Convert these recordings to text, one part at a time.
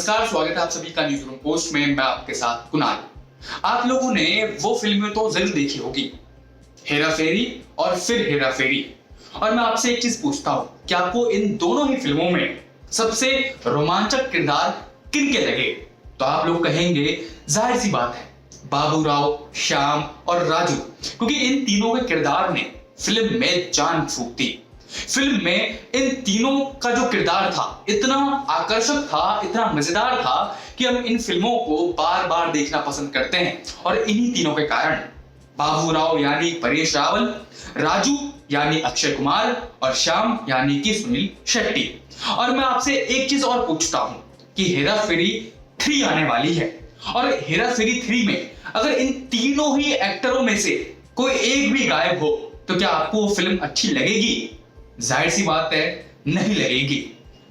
नमस्कार, स्वागत है आप सभी का न्यूज रूम पोस्ट में। मैं आपके साथ कुणाल। आप लोगों ने वो फिल्में तो जरूर देखी होगी, हेरा फेरी और फिर हेरा फेरी। और मैं आपसे एक चीज पूछता हूं कि आपको इन दोनों ही फिल्मों में सबसे रोमांचक किरदार किन के लगे? तो आप लोग कहेंगे जाहिर सी बात है, बाबूराव, श्याम और राजू, क्योंकि इन तीनों के किरदार ने फिल्म में जान फूंक दी। फिल्म में इन तीनों का जो किरदार था इतना आकर्षक था, इतना मजेदार था कि हम इन फिल्मों को बार बार देखना पसंद करते हैं। और इन्हीं तीनों के कारण बाबूराव यानी परेश रावल, राजू यानी अक्षय कुमार और श्याम यानी कि सुनील शेट्टी। और मैं आपसे एक चीज और पूछता हूं कि हेरा फेरी 3 आने वाली है, और हेरा फेरी 3 में अगर इन तीनों ही एक्टरों में से कोई एक भी गायब हो तो क्या आपको वो फिल्म अच्छी लगेगी? जाहिर सी बात है, नहीं लगेगी।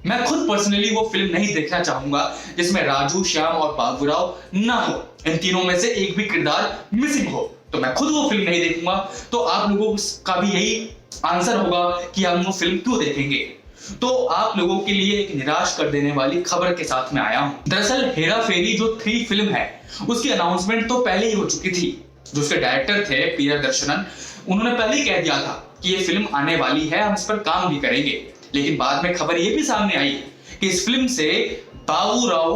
मैं खुद पर्सनली वो फिल्म नहीं देखना चाहूंगा जिसमें राजू, श्याम और बाबूराव ना हो, इन तीनों में से एक भी किरदार मिसिंग हो, तो मैं खुद वो फिल्म नहीं देखूंगा। तो आप लोगों का भी यही आंसर होगा कि हम वो फिल्म क्यों देखेंगे। तो आप लोगों के लिए एक निराश कर देने वाली खबर के साथ में आया हूं। दरअसल हेरा फेरी जो 3 फिल्म है उसकी अनाउंसमेंट तो पहले ही हो चुकी थी। जो उसके डायरेक्टर थे प्रियदर्शन, उन्होंने पहले ही कह दिया था कि ये फिल्म आने वाली है, हम इस पर काम भी करेंगे। लेकिन बाद में खबर ये भी सामने आई कि इस फिल्म से बाबूराव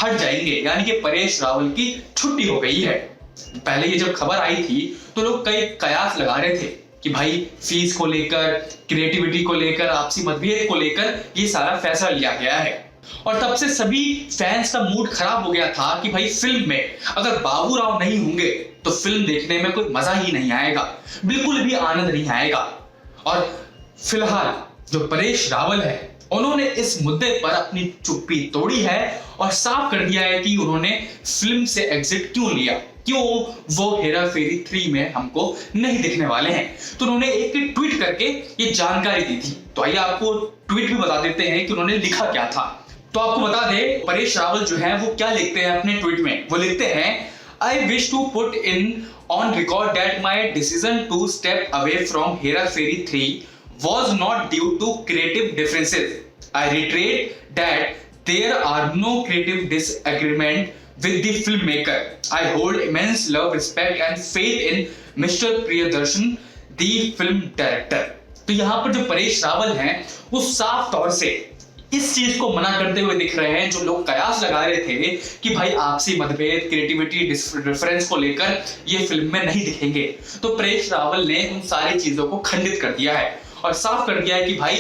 हट जाएंगे, यानी कि परेश रावल की छुट्टी हो गई है। पहले ये जब खबर आई थी तो लोग कई कयास लगा रहे थे कि भाई फीस को लेकर, क्रिएटिविटी को लेकर, आपसी मतभेद को लेकर ये सारा फैसला लिया गया है। और तब से सभी फैंस का मूड खराब हो गया था कि भाई फिल्म में अगर बाबूराव नहीं होंगे तो फिल्म देखने में कोई मजा ही नहीं आएगा, बिल्कुल भी आनंद नहीं आएगा। और फिलहाल जो परेश रावल है उन्होंने इस मुद्दे पर अपनी चुप्पी तोड़ी है और साफ कर दिया है कि उन्होंने फिल्म से एग्जिट क्यों लिया, क्यों वो हेरा फेरी 3 में हमको नहीं दिखने वाले हैं। तो उन्होंने एक ट्वीट करके ये जानकारी दी थी। तो आइए आपको ट्वीट भी बता देते हैं कि उन्होंने लिखा क्या था। तो आपको बता दें परेश रावल जो है वो क्या लिखते हैं अपने ट्वीट में। वो लिखते हैं, I wish to put in on record that my decision to step away from Hera Fairy 3 was not due to creative differences. I reiterate that there are no creative disagreement with the filmmaker. I hold immense love, respect and faith in Mr. Priyadarshan, the film director. तो यहाँ पर जो परेश रावल हैं वो साफ तौर से इस चीज को मना करते हुए दिख रहे हैं। जो लोग कयास लगा रहे थे कि भाई आपसी मतभेद, क्रिएटिविटी डिफरेंस को लेकर ये फिल्म में नहीं दिखेंगे, तो परेश रावल ने उन सारी चीजों को खंडित कर दिया है और साफ कर दिया है कि भाई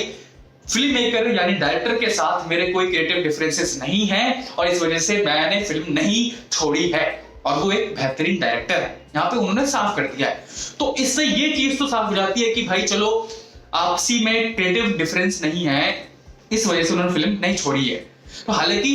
फिल्म मेकर यानी डायरेक्टर के साथ मेरे कोई क्रिएटिव डिफरेंसेस नहीं है और इस वजह से मैंने फिल्म नहीं छोड़ी है और वो एक बेहतरीन डायरेक्टर है। यहाँ पे उन्होंने साफ कर दिया है। तो इससे ये चीज तो साफ हो जाती है कि भाई चलो आपसी में क्रिएटिव डिफरेंस नहीं है, इस वजह से उन्होंने फिल्म नहीं छोड़ी है। तो हालांकि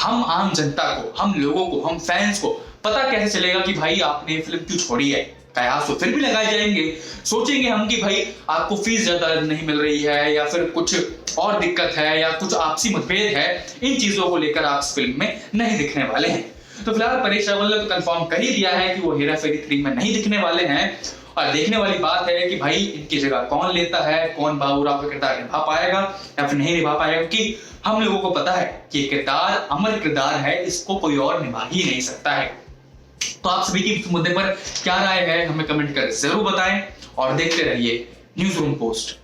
हम आम जनता को, हम लोगों को, हम फैंस को पता कैसे चलेगा कि भाई आपने फिल्म क्यों छोड़ी है? कयास तो फिर भी लगाए जाएंगे। सोचेंगे हम कि भाई आपको फीस ज्यादा नहीं मिल रही है या फिर कुछ और दिक्कत है या कुछ आपसी मतभेद है, इन चीजों को लेकर आप इस फिल्म में नहीं दिखने वाले हैं। तो फिलहाल परेश रावल ने तो कंफर्म कर ही दिया है कि वो हेरा फेरी 3 में नहीं दिखने वाले हैं। और देखने वाली बात है कि भाई इनकी जगह कौन लेता है, कौन बाबूराव का किरदार निभा पाएगा या फिर नहीं निभा पाएगा, क्योंकि हम लोगों को पता है कि ये किरदार अमर किरदार है, इसको कोई और निभा ही नहीं सकता है। तो आप सभी की इस मुद्दे पर क्या राय है हमें कमेंट कर जरूर बताएं और देखते रहिए न्यूज रूम पोस्ट।